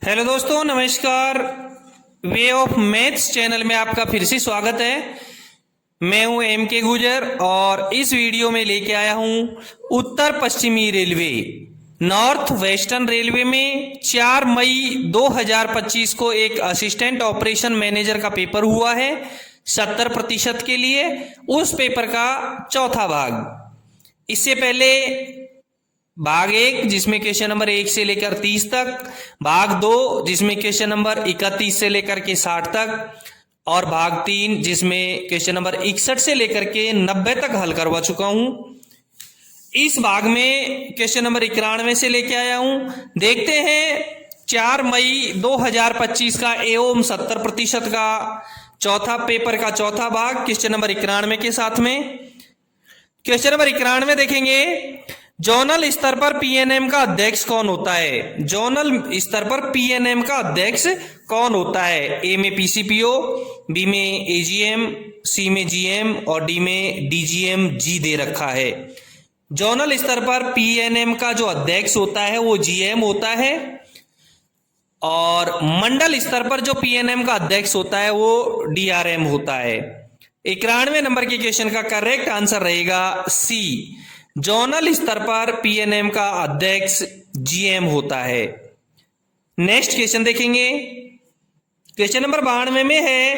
Hello दोस्तों, नमस्कार। Way of maths channel में आपका फिर से स्वागत है। मैं हूं एम के गुजर और इस वीडियो में लेके आया हूं उत्तर पश्चिमी रेलवे नॉर्थ वेस्टर्न रेलवे में 4 मई 2025 को एक असिस्टेंट ऑपरेशन मैनेजर का पेपर हुआ है 70% के लिए। उस पेपर का चौथा भाग। इससे पहले भाग 1 जिसमें क्वेश्चन नंबर 1 से लेकर 30 तक, भाग 2 जिसमें क्वेश्चन नंबर 31 से लेकर के 60 तक, और भाग 3 जिसमें क्वेश्चन नंबर 61 से लेकर के 90 तक हल करवा चुका हूं। इस भाग में क्वेश्चन नंबर 91 से लेके आया हूं। देखते हैं 4 मई 2025 का एवं 70% का चौथा पेपर का चौथा भाग क्वेश्चन नंबर 91 के साथ में। क्वेश्चन नंबर 91 देखेंगे, जोनल स्तर पर पीएनएम का अध्यक्ष कौन होता है। जोनल स्तर पर पीएनएम का अध्यक्ष कौन होता है। ए में पीसीपीओ, बी में एजीएम, सी में जीएम और डी में डीजीएम जी दे रखा है। जोनल स्तर पर पीएनएम का जो अध्यक्ष होता है वो जीएम होता है और मंडल स्तर पर जो पीएनएम का अध्यक्ष होता है वो डीआरएम होता है। 91 नंबर के क्वेश्चन का करेक्ट आंसर रहेगा सी, जोनल स्तर पर पीएनएम का अध्यक्ष जीएम होता है। नेक्स्ट क्वेश्चन देखेंगे, क्वेश्चन नंबर 92 में है,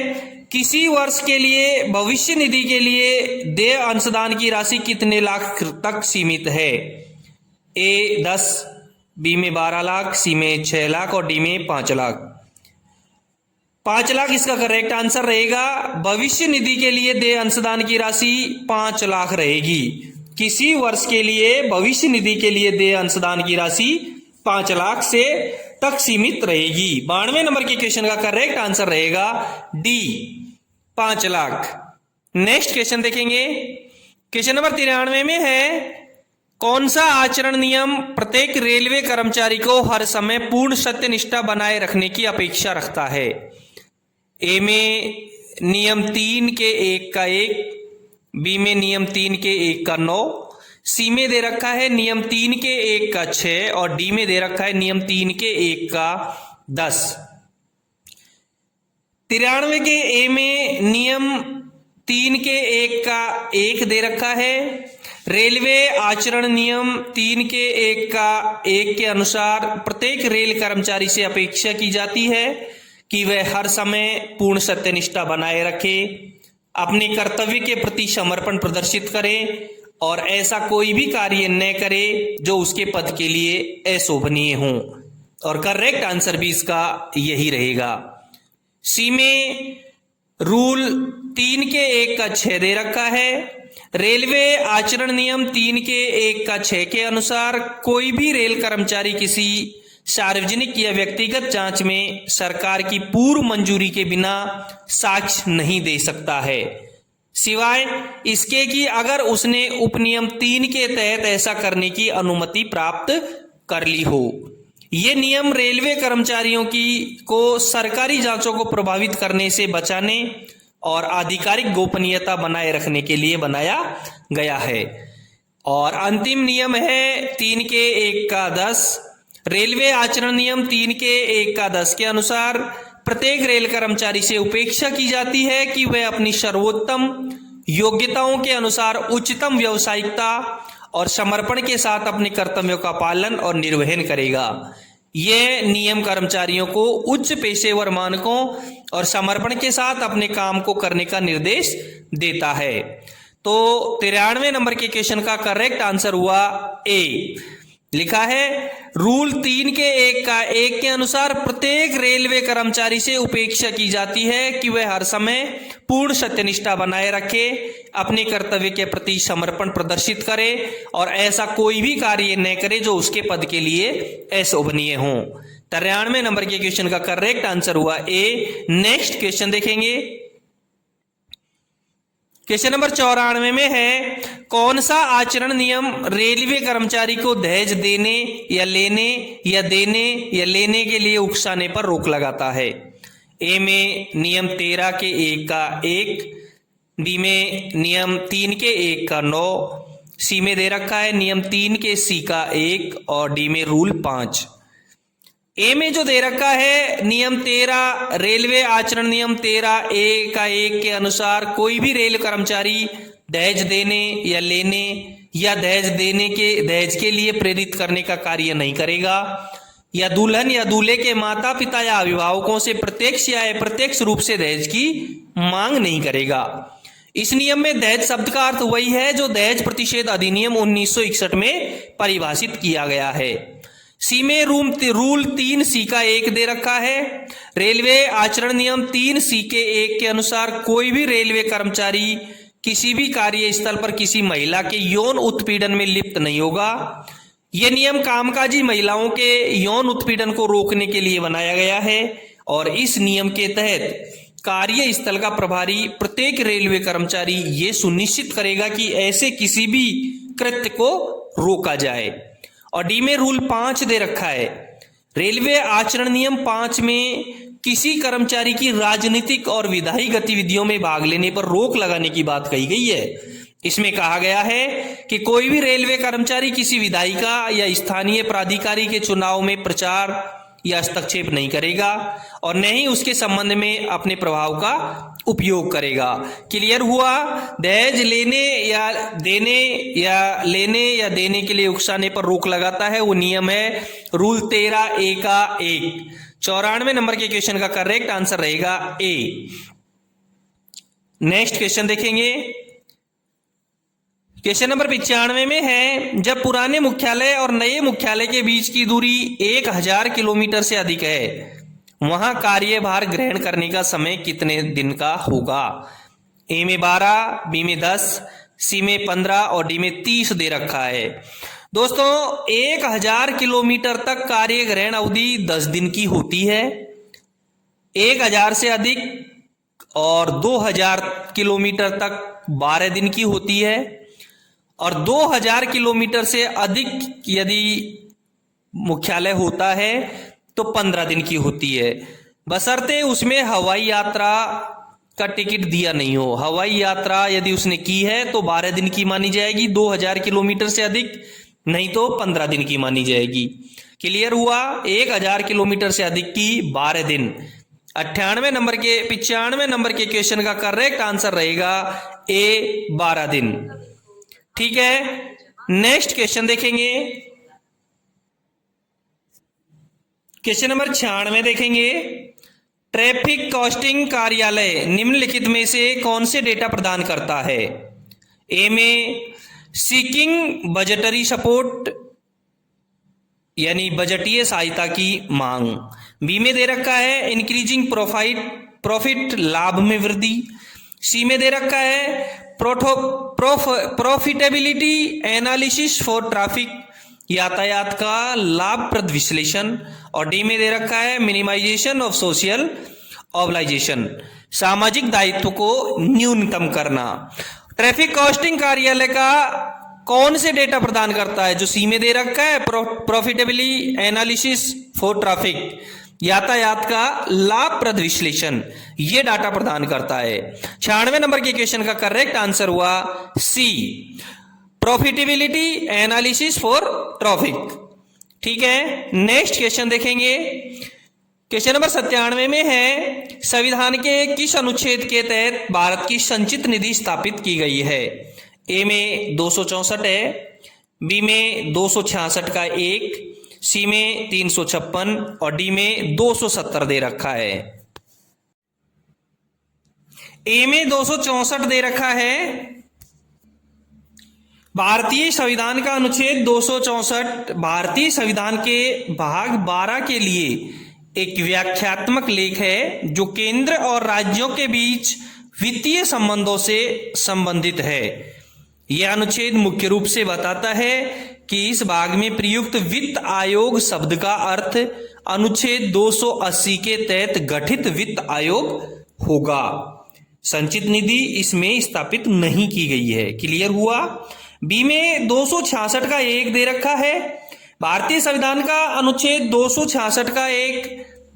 किसी वर्ष के लिए भविष्य निधि के लिए देय अंशदान की राशि कितने लाख तक सीमित है। ए 10, बी में 12 लाख, सी में 6 लाख और डी में 5 लाख। 5 लाख इसका करेक्ट आंसर रहेगा। भविष्य निधि के लिए देय अंशदान की राशि 5 लाख रहेगी। किसी वर्ष के लिए भविष्य निधि के लिए देय अंशदान की राशि 5 लाख से तक सीमित रहेगी। 92 नंबर के क्वेश्चन का करेक्ट आंसर रहेगा डी, 5 लाख। नेक्स्ट क्वेश्चन देखेंगे, क्वेश्चन नंबर 93 में है, कौन सा आचरण नियम प्रत्येक रेलवे कर्मचारी को हर समय पूर्ण सत्यनिष्ठा बनाए रखने की अपेक्षा रखता है। ए में नियम 3 के 1 का 1, बी में नियम 3 के 1 का 9, सी में दे रखा है नियम 3 के 1 का 6 और डी में दे रखा है नियम 3 के 1 का 10। 93 के ए में नियम 3 के 1 का 1 दे रखा है। रेलवे आचरण नियम 3 के 1 का 1 के अनुसार प्रत्येक रेल कर्मचारी से अपेक्षा की जाती है कि वह हर समय पूर्ण सत्यनिष्ठा बनाए रखे, अपने कर्तव्य के प्रति समर्पण प्रदर्शित करे और ऐसा कोई भी कार्य न करे जो उसके पद के लिए अशोभनीय हो। और करेक्ट आंसर भी इसका यही रहेगा। सी में रूल 3 के 1 का 6 दे रखा है। रेलवे आचरण नियम 3 के 1 का 6 के अनुसार कोई भी रेल कर्मचारी किसी सार्वजनिक या व्यक्तिगत जांच में सरकार की पूर्व मंजूरी के बिना साक्ष्य नहीं दे सकता है, सिवाय इसके कि अगर उसने उपनियम 3 के तहत ऐसा करने की अनुमति प्राप्त कर ली हो। ये नियम रेलवे कर्मचारियों को सरकारी जांचों को प्रभावित करने से बचाने और आधिकारिक गोपनीयता बनाए रखने के लिए बनाया गया है। और अंतिम नियम है 3 के 1 का 10। रेलवे आचरण नियम 3 के 1 का 10 के अनुसार प्रत्येक रेल कर्मचारी से उपेक्षा की जाती है कि वह अपनी सर्वोत्तम योग्यताओं के अनुसार उच्चतम व्यावसायिकता और समर्पण के साथ अपने कर्तव्यों का पालन और निर्वहन करेगा। यह नियम कर्मचारियों को उच्च पेशेवर मानकों और समर्पण के साथ अपने काम को करने का निर्देश देता है। तो 93 नंबर के क्वेश्चन का करेक्ट आंसर हुआ ए। लिखा है, रूल 3 के 1 का 1 के अनुसार प्रत्येक रेलवे कर्मचारी से उपेक्षा की जाती है कि वह हर समय पूर्ण सत्यनिष्ठा बनाए रखे, अपने कर्तव्य के प्रति समर्पण प्रदर्शित करे और ऐसा कोई भी कार्य न करे जो उसके पद के लिए अशोभनीय हो। 93 नंबर के क्वेश्चन का करेक्ट आंसर हुआ ए। नेक्स्ट क्वेश्चन देखेंगे, क्वेश्चन नंबर 94 में है, कौन सा आचरण नियम रेलवे कर्मचारी को दहेज देने या लेने या देने या लेने के लिए उकसाने पर रोक लगाता है। ए में नियम 13 के 1 का 1, बी में नियम 3 के 1 का 9, सी में दे रखा है नियम 3 के सी का 1 और डी में रूल 5। ए में जो दे रखा है नियम 13, रेलवे आचरण नियम 13A का 1 के अनुसार कोई भी रेल कर्मचारी दहेज देने या लेने या दहेज के लिए प्रेरित करने का कार्य नहीं करेगा, या दुल्हन या दूल्हे के माता पिता या अभिभावकों से प्रत्यक्ष या अप्रत्यक्ष रूप से दहेज की मांग नहीं करेगा। इस नियम में दहेज शब्द का अर्थ वही है जो दहेज प्रतिषेध अधिनियम 1961 में परिभाषित किया गया है। सी में रूल 3C का 1 दे रखा है। रेलवे आचरण नियम 3C के 1 के अनुसार कोई भी रेलवे कर्मचारी किसी भी कार्यस्थल पर किसी महिला के यौन उत्पीड़न में लिप्त नहीं होगा। यह नियम कामकाजी महिलाओं के यौन उत्पीड़न को रोकने के लिए बनाया गया है और इस नियम के तहत कार्यस्थल का प्रभारी प्रत्येक रेलवे कर्मचारी ये सुनिश्चित करेगा कि ऐसे किसी भी कृत्य को रोका जाए। और डी में रूल 5 दे रखा है। रेलवे आचरण नियम 5 में किसी कर्मचारी की राजनीतिक और विधायी गतिविधियों में भाग लेने पर रोक लगाने की बात कही गई है। इसमें कहा गया है कि कोई भी रेलवे कर्मचारी किसी विधायिका या स्थानीय प्राधिकारी के चुनाव में प्रचार या हस्तक्षेप नहीं करेगा और न ही उसके संबंध में अपने प्रभाव का उपयोग करेगा। क्लियर हुआ? दहेज लेने या देने के लिए उकसाने पर रोक लगाता है वो नियम है रूल 13A का 1। 94 नंबर के क्वेश्चन का करेक्ट आंसर रहेगा ए। नेक्स्ट क्वेश्चन देखेंगे। क्वेश्चन नंबर 95 में है, जब पुराने मुख्यालय और नए मुख्यालय के बीच की दूरी 1000 किलोमीटर से अधिक है वहां कार्यभार ग्रहण करने का समय कितने दिन का होगा? ए में 12, बी में 10, सी में 15 और डी में 30 दे रखा है। दोस्तों 1000 किलोमीटर तक कार्य ग्रहण अवधि 10 दिन की होती है। 1000 से अधिक और 2000 किलोमीटर तक 12 दिन की होती है और 2000 किलोमीटर से अधिक यदि मुख्यालय होता है तो 15 दिन की होती है, बशर्ते उसमें हवाई यात्रा का टिकट दिया नहीं हो। हवाई यात्रा यदि उसने की है तो 12 दिन की मानी जाएगी, 2000 किलोमीटर से अधिक नहीं तो 15 दिन की मानी जाएगी। क्लियर हुआ? 1000 किलोमीटर से अधिक की 12 दिन। 95 नंबर के क्वेश्चन का करेक्ट आंसर रहेगा ए 12 दिन। ठीक है, नेक्स्ट क्वेश्चन देखेंगे। क्वेश्चन नंबर 96 देखेंगे। ट्रैफिक कॉस्टिंग कार्यालय निम्नलिखित में से कौन से डेटा प्रदान करता है? ए में सीकिंग बजटरी सपोर्ट यानी बजटीय सहायता की मांग, बी में दे रखा है इंक्रीजिंग प्रॉफिट लाभ में वृद्धि, सी में दे रखा है प्रॉफिटेबिलिटी एनालिसिस फॉर ट्रैफिक यातायात का लाभप्रद विश्लेषण और डी में दे रखा है मिनिमाइजेशन ऑफ सोशल ऑब्लाइजेशन सामाजिक दायित्व को न्यूनतम करना। ट्रैफिक कॉस्टिंग कार्यालय का कौन से डेटा प्रदान करता है? जो सी में दे रखा है प्रॉफिटेबिलिटी एनालिसिस फॉर ट्रैफिक यातायात का लाभप्रद विश्लेषण, ये डाटा प्रदान करता है। 96 नंबर के क्वेश्चन का करेक्ट आंसर हुआ सी प्रॉफिटेबिलिटी एनालिसिस फॉर ट्रैफिक। ठीक है, नेक्स्ट क्वेश्चन देखेंगे। क्वेश्चन नंबर 97 में है संविधान के किस अनुच्छेद के तहत भारत की संचित निधि स्थापित की गई है? ए में 264 है, बी में 266 का 1, सी में 356 और डी में 270 दे रखा है। ए में 264 दे रखा है। भारतीय संविधान का अनुच्छेद 264 भारतीय संविधान के भाग 12 के लिए एक व्याख्यात्मक लेख है जो केंद्र और राज्यों के बीच वित्तीय संबंधों से संबंधित है। यह अनुच्छेद मुख्य रूप से बताता है कि इस भाग में प्रयुक्त वित्त आयोग शब्द का अर्थ अनुच्छेद 280 के तहत गठित वित्त आयोग होगा। संचित निधि इसमें स्थापित नहीं की गई है। क्लियर हुआ? बी में 266 का 1 दे रखा है। भारतीय संविधान का अनुच्छेद 266 का 1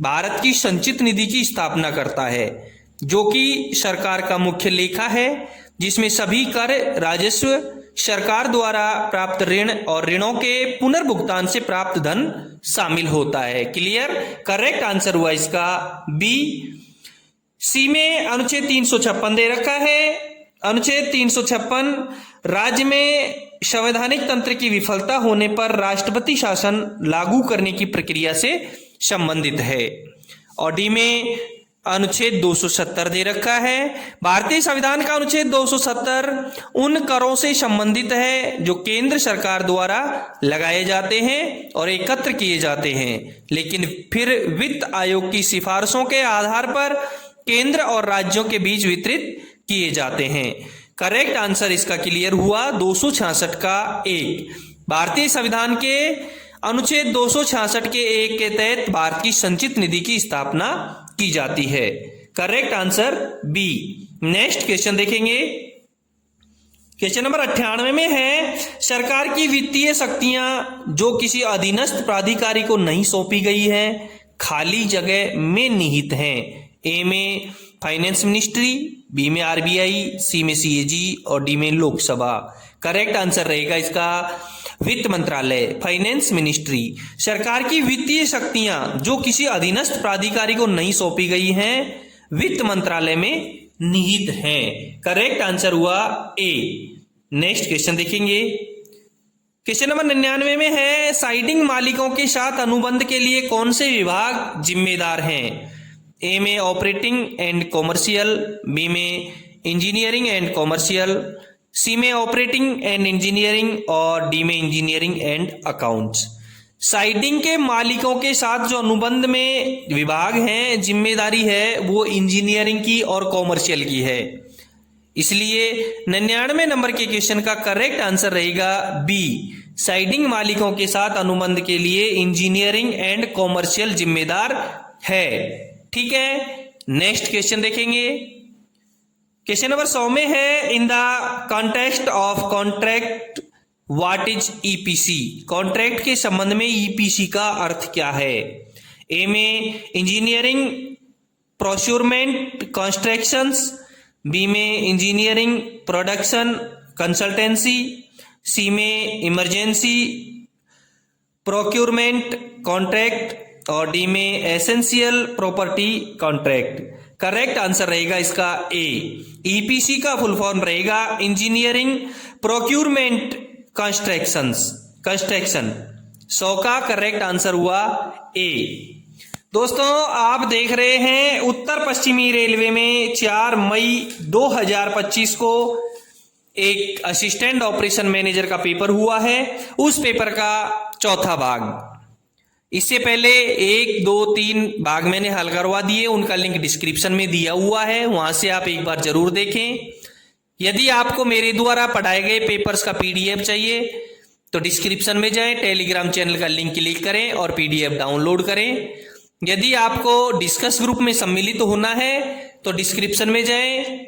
भारत की संचित निधि की स्थापना करता है जो कि सरकार का मुख्य लेखा है जिसमें सभी कर राजस्व सरकार द्वारा प्राप्त ऋण और ऋणों के पुनर्भुगतान से प्राप्त धन शामिल होता है। क्लियर? करेक्ट आंसर हुआ इसका बी। सी में अनुच्छेद 356 दे रखा है। अनुच्छेद 356 राज्य में संवैधानिक तंत्र की विफलता होने पर राष्ट्रपति शासन लागू करने की प्रक्रिया से संबंधित है। और डी में अनुच्छेद 270 दे रखा है। भारतीय संविधान का अनुच्छेद 270 उन करों से संबंधित है जो केंद्र सरकार द्वारा लगाए जाते हैं और एकत्र किए जाते हैं, लेकिन फिर वित्त आयोग की सिफारिशों के आधार पर केंद्र और राज्यों के बीच वितरित किए जाते हैं। करेक्ट आंसर इसका क्लियर हुआ 266 का 1। भारतीय संविधान के अनुच्छेद 266 के 1 के तहत भारत की संचित निधि की स्थापना की जाती है। Correct answer B. Next question देखेंगे। क्वेश्चन नंबर 98 में है, सरकार की वित्तीय शक्तियां जो किसी अधीनस्थ प्राधिकारी को नहीं सौंपी गई है खाली जगह में निहित हैं। ए में फाइनेंस मिनिस्ट्री, बी में आरबीआई, सी में सीएजी और डी में लोकसभा। करेक्ट आंसर रहेगा इसका वित्त मंत्रालय, फाइनेंस मिनिस्ट्री। सरकार की वित्तीय शक्तियां जो किसी अधीनस्थ प्राधिकारी को नहीं सौंपी गई हैं वित्त मंत्रालय में निहित हैं। करेक्ट आंसर हुआ ए। नेक्स्ट क्वेश्चन देखेंगे। क्वेश्चन नंबर 99 में है, साइडिंग मालिकों के साथ अनुबंध के लिए कौन से विभाग जिम्मेदार हैं। ए में ऑपरेटिंग एंड कॉमर्शियल, बी में इंजीनियरिंग एंड कॉमर्शियल, सी में ऑपरेटिंग एंड इंजीनियरिंग और डी में इंजीनियरिंग एंड अकाउंट्स। साइडिंग के मालिकों के साथ जो अनुबंध में विभाग हैं, जिम्मेदारी है वो इंजीनियरिंग की और कॉमर्शियल की है। इसलिए 99 नंबर के क्वेश्चन का करेक्ट आंसर रहेगा बी। साइडिंग मालिकों के साथ अनुबंध के लिए इंजीनियरिंग एंड कॉमर्शियल जिम्मेदार है। ठीक है, नेक्स्ट क्वेश्चन देखेंगे। क्वेश्चन नंबर 100 में है, in the context of contract what is EPC. Contract के संबंध में ईपीसी का अर्थ क्या है। ए में इंजीनियरिंग प्रोक्योरमेंट कंस्ट्रक्शंस, बी में इंजीनियरिंग प्रोडक्शन कंसल्टेंसी, सी में इमरजेंसी प्रोक्योरमेंट कॉन्ट्रैक्ट और डी में essential property contract. Correct answer रहेगा इसका ए। ईपीसी का फुल फॉर्म रहेगा इंजीनियरिंग प्रोक्योरमेंट कंस्ट्रक्शन। 100 का करेक्ट आंसर हुआ ए। दोस्तों, आप देख रहे हैं उत्तर पश्चिमी रेलवे में 4 मई 2025 को एक असिस्टेंट ऑपरेशन मैनेजर का पेपर हुआ है। उस पेपर का चौथा भाग, इससे पहले 1, 2, 3 भाग मैंने हल करवा दिए, उनका लिंक डिस्क्रिप्शन में दिया हुआ है, वहां से आप एक बार जरूर देखें। यदि आपको मेरे द्वारा पढ़ाए गए पेपर्स का पीडीएफ चाहिए तो डिस्क्रिप्शन में जाएं, टेलीग्राम चैनल का लिंक क्लिक करें और पीडीएफ डाउनलोड करें। यदि आपको डिस्कस ग्रुप में सम्मिलित होना है तो डिस्क्रिप्शन में जाएं,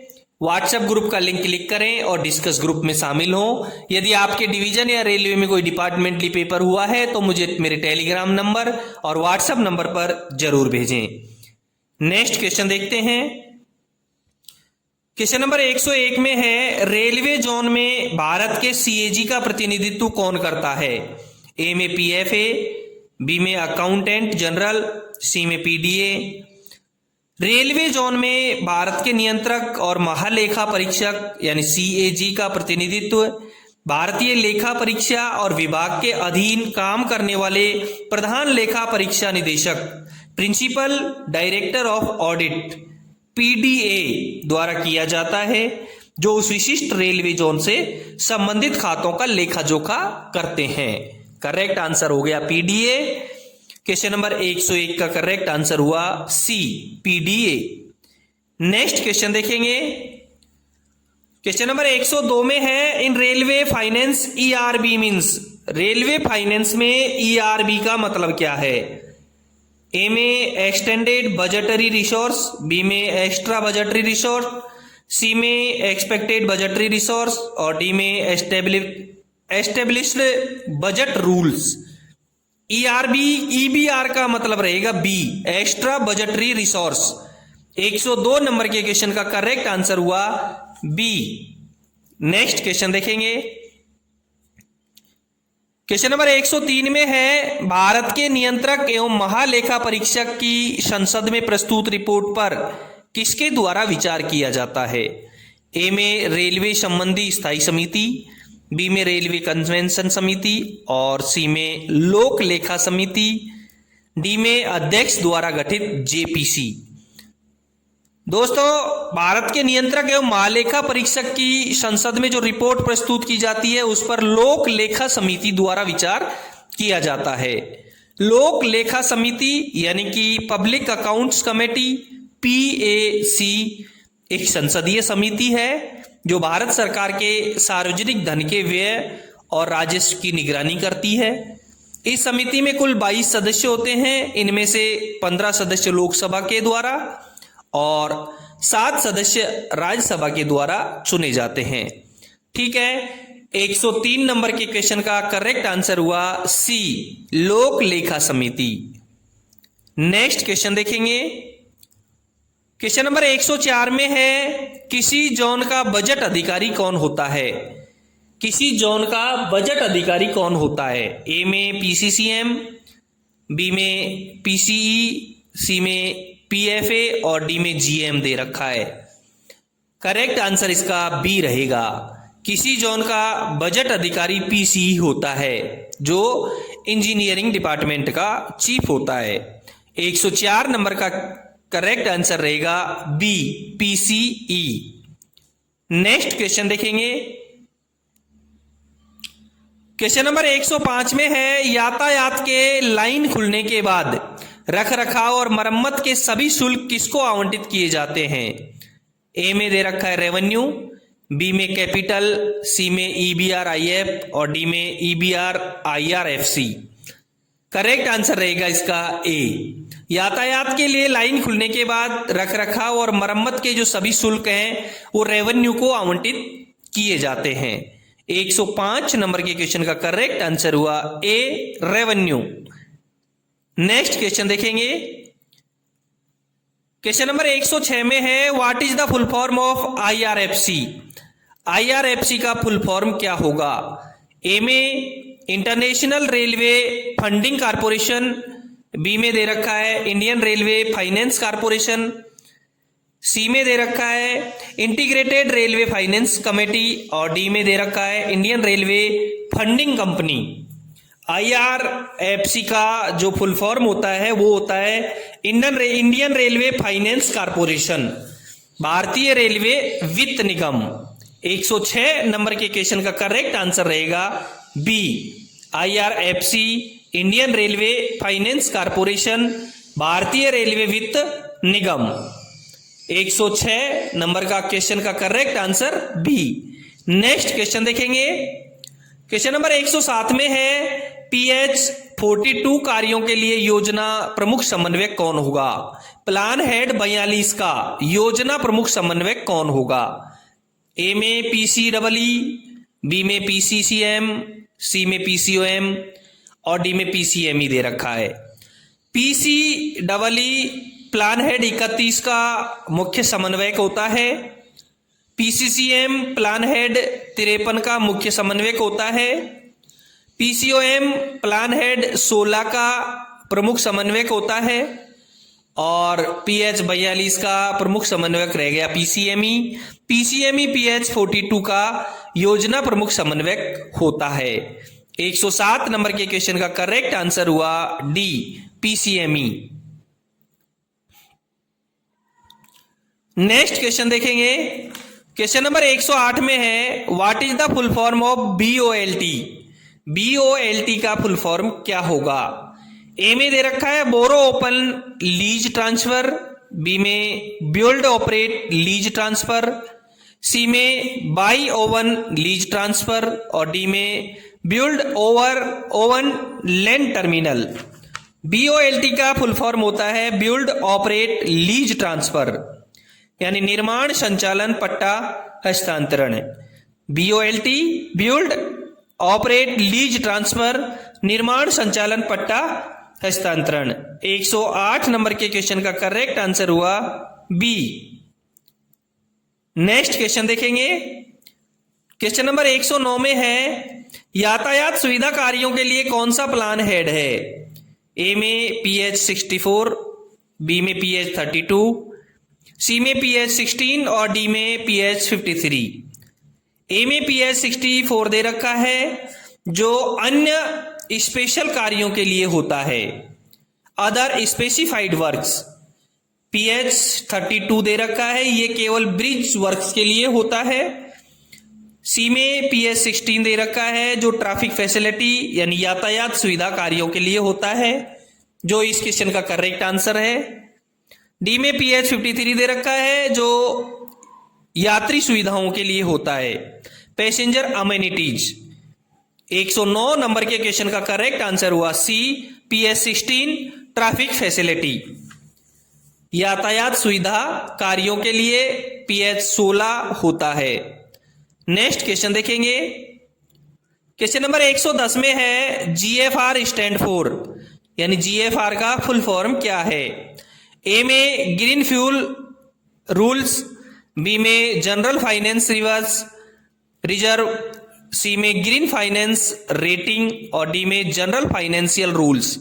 व्हाट्सएप ग्रुप का लिंक क्लिक करें और डिस्कस ग्रुप में शामिल हो। यदि आपके डिवीजन या रेलवे में कोई डिपार्टमेंटली पेपर हुआ है तो मुझे मेरे टेलीग्राम नंबर और व्हाट्सएप नंबर पर जरूर भेजें। नेक्स्ट क्वेश्चन देखते हैं। क्वेश्चन नंबर 101 में है, रेलवे जोन में भारत के सीएजी का प्रतिनिधित्व कौन करता है। ए में पीएफए, बी में अकाउंटेंट जनरल, सी में पीडीए। रेलवे जोन में भारत के नियंत्रक और महालेखा परीक्षक यानी सीएजी का प्रतिनिधित्व भारतीय लेखा परीक्षा और विभाग के अधीन काम करने वाले प्रधान लेखा परीक्षा निदेशक principal director of audit PDA द्वारा किया जाता है, जो उस विशिष्ट रेलवे जोन से संबंधित खातों का लेखा जोखा करते हैं। करेक्ट आंसर हो गया पीडीए। क्वेश्चन नंबर 101 का करेक्ट आंसर हुआ सी, पीडीए। नेक्स्ट क्वेश्चन देखेंगे। क्वेश्चन नंबर 102 में है, in railway finance ERB means. Railway finance में ईआरबी का मतलब क्या है। ए में एक्सटेंडेड बजटरी रिसोर्स, बी में एक्स्ट्रा बजटरी रिसोर्स, सी में एक्सपेक्टेड बजटरी रिसोर्स और डी में established budget rules. ERB EBR का मतलब रहेगा B, extra budgetary resource. 102 number के क्वेश्चन का करेक्ट आंसर हुआ बी। नेक्स्ट क्वेश्चन देखेंगे। क्वेश्चन नंबर 103 में है, भारत के नियंत्रक एवं महालेखा परीक्षक की संसद में प्रस्तुत रिपोर्ट पर किसके द्वारा विचार किया जाता है? ए में रेलवे संबंधी स्थायी समिति, बी में रेलवे कन्वेंशन समिति और सी में लोक लेखा समिति, डी में अध्यक्ष द्वारा गठित जेपीसी। दोस्तों, भारत के नियंत्रक एवं महालेखा परीक्षक की संसद में जो रिपोर्ट प्रस्तुत की जाती है उस पर लोक लेखा समिति द्वारा विचार किया जाता है। लोक लेखा समिति यानी कि पब्लिक अकाउंट्स कमेटी, पीएसी, एक संसदीय समिति है जो भारत सरकार के सार्वजनिक धन के व्यय और राजस्व की निगरानी करती है। इस समिति में कुल 22 सदस्य होते हैं। इनमें से 15 सदस्य लोकसभा के द्वारा और 7 सदस्य राज्यसभा के द्वारा चुने जाते हैं। ठीक है, 103 नंबर के क्वेश्चन का करेक्ट आंसर हुआ सी, लोक लेखा समिति। नेक्स्ट क्वेश्चन देखेंगे। क्वेश्चन नंबर 104 में है, किसी जोन का बजट अधिकारी कौन होता है? किसी जोन का बजट अधिकारी कौन होता है? ए में पीसीसीएम, बी में पीसीई, सी में पीएफए और डी में जीएम दे रखा है। करेक्ट आंसर इसका बी रहेगा। किसी जोन का बजट अधिकारी पीसीई होता है जो इंजीनियरिंग डिपार्टमेंट का चीफ होता है। 104 नंबर का करेक्ट आंसर रहेगा बी, पीसीई। नेक्स्ट क्वेश्चन देखेंगे। क्वेश्चन नंबर 105 में है, यातायात के लाइन खुलने के बाद रख रखाव और मरम्मत के सभी शुल्क किसको आवंटित किए जाते हैं? ए में दे रखा है रेवेन्यू, बी में कैपिटल, सी में ईबीआरआईएफ और डी में ईबीआरआईआरएफसी। करेक्ट आंसर रहेगा इसका ए। यातायात के लिए लाइन खुलने के बाद रख रखाव और मरम्मत के जो सभी शुल्क हैं वो रेवेन्यू को आवंटित किए जाते हैं। 105 नंबर के क्वेश्चन का करेक्ट आंसर हुआ ए, रेवेन्यू। नेक्स्ट क्वेश्चन देखेंगे। क्वेश्चन नंबर 106 में है, what is the full form of IRFC? IRFC का फुल फॉर्म क्या होगा? ए में international railway funding corporation, B में दे रखा है Indian railway finance corporation, C में दे रखा है इंटीग्रेटेड रेलवे फाइनेंस कमेटी और डी में दे रखा है Indian railway funding company. IRFC का जो फुल फॉर्म होता है वो होता है इंडियन रेलवे फाइनेंस कारपोरेशन, भारतीय रेलवे वित्त निगम। 106 नंबर के क्वेश्चन का करेक्ट आंसर रहेगा B, IRFC, Indian railway finance corporation, भारतीय रेलवे वित्त निगम। 106 नंबर का क्वेश्चन का correct answer B. Next question देखेंगे। क्वेश्चन नंबर 107 में है, PH42 कार्यों के लिए योजना प्रमुख समन्वयक कौन होगा? प्लान हेड 42 का योजना प्रमुख समन्वयक कौन होगा? ए में PCEE, बी में PCCM, सी में PCOM और डी में PCME दे रखा है। PCEE प्लान हेड 31 का मुख्य समन्वयक होता है। PCCM प्लान हेड 53 का मुख्य समन्वयक होता है। PCOM प्लान हेड 16 का प्रमुख समन्वयक होता है और PH42 का प्रमुख समन्वयक रह गया PCME। PCME PH42 का योजना प्रमुख समन्वयक होता है। 107 नंबर के क्वेश्चन का करेक्ट आंसर हुआ डी, PCME। नेक्स्ट क्वेश्चन देखेंगे। क्वेश्चन नंबर 108 में है, what is the full form of BOLT? BOLT का फुल फॉर्म क्या होगा? ए में दे रखा है बोरो ओपन लीज ट्रांसफर, बी में बिल्ड ऑपरेट लीज ट्रांसफर, सी में बाई ओवन लीज ट्रांसफर और डी में build over oven land terminal. BOLT का फुल फॉर्म होता है बिल्ड ऑपरेट लीज ट्रांसफर, यानी निर्माण संचालन पट्टा हस्तांतरण। BOLT build operate lease transfer, निर्माण संचालन पट्टा हस्तांतरण। 108 नंबर के क्वेश्चन का करेक्ट आंसर हुआ बी। नेक्स्ट क्वेश्चन देखेंगे। क्वेश्चन नंबर 109 में है यातायात सुविधा कार्यों के लिए कौन सा प्लान हेड है? ए में PH 64, बी में PH 32, सी में PH 16 और डी में PH 53। ए में PH 64 दे रखा है जो अन्य स्पेशल कार्यों के लिए होता है, अदर स्पेसिफाइड वर्क्स। PH 32 दे रखा है, ये केवल ब्रिज वर्क्स के लिए होता है। सी में PH 16 दे रखा है जो ट्रैफिक फैसिलिटी यानी यातायात सुविधा कार्यों के लिए होता है, जो इस क्वेश्चन का करेक्ट आंसर है। डी में PH 53 दे रखा है जो यात्री सुविधाओं के लिए होता है, पैसेंजर अमेनिटीज। 109 नंबर के क्वेश्चन का करेक्ट आंसर हुआ सी, PH 16 ट्रैफिक फैसिलिटी। यातायात सुविधा कार्यों के लिए PH 16 होता है। नेक्स्ट क्वेश्चन देखेंगे। क्वेश्चन नंबर 110 में है GFR स्टैंड फॉर, यानी GFR का फुल फॉर्म क्या है? ए में ग्रीन फ्यूल रूल्स, बी में जनरल फाइनेंस रिजर्व, सी में ग्रीन फाइनेंस रेटिंग और डी में जनरल फाइनेंशियल रूल्स।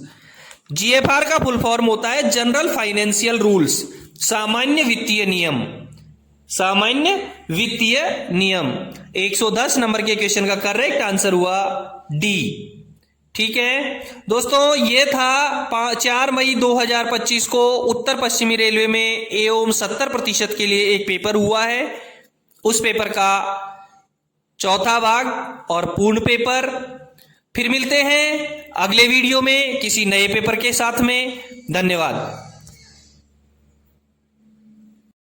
GFR का फुल फॉर्म होता है जनरल फाइनेंशियल रूल्स, सामान्य वित्तीय नियम। सामान्य वित्तीय नियम। 110 नंबर के क्वेश्चन का करेक्ट आंसर हुआ डी। ठीक है दोस्तों, ये था 4 मई 2025 को उत्तर पश्चिमी रेलवे में एवं 70% के लिए एक पेपर हुआ है। उस पेपर का चौथा भाग और पूर्ण पेपर। फिर मिलते हैं अगले वीडियो में किसी नए पेपर के साथ में। धन्यवाद।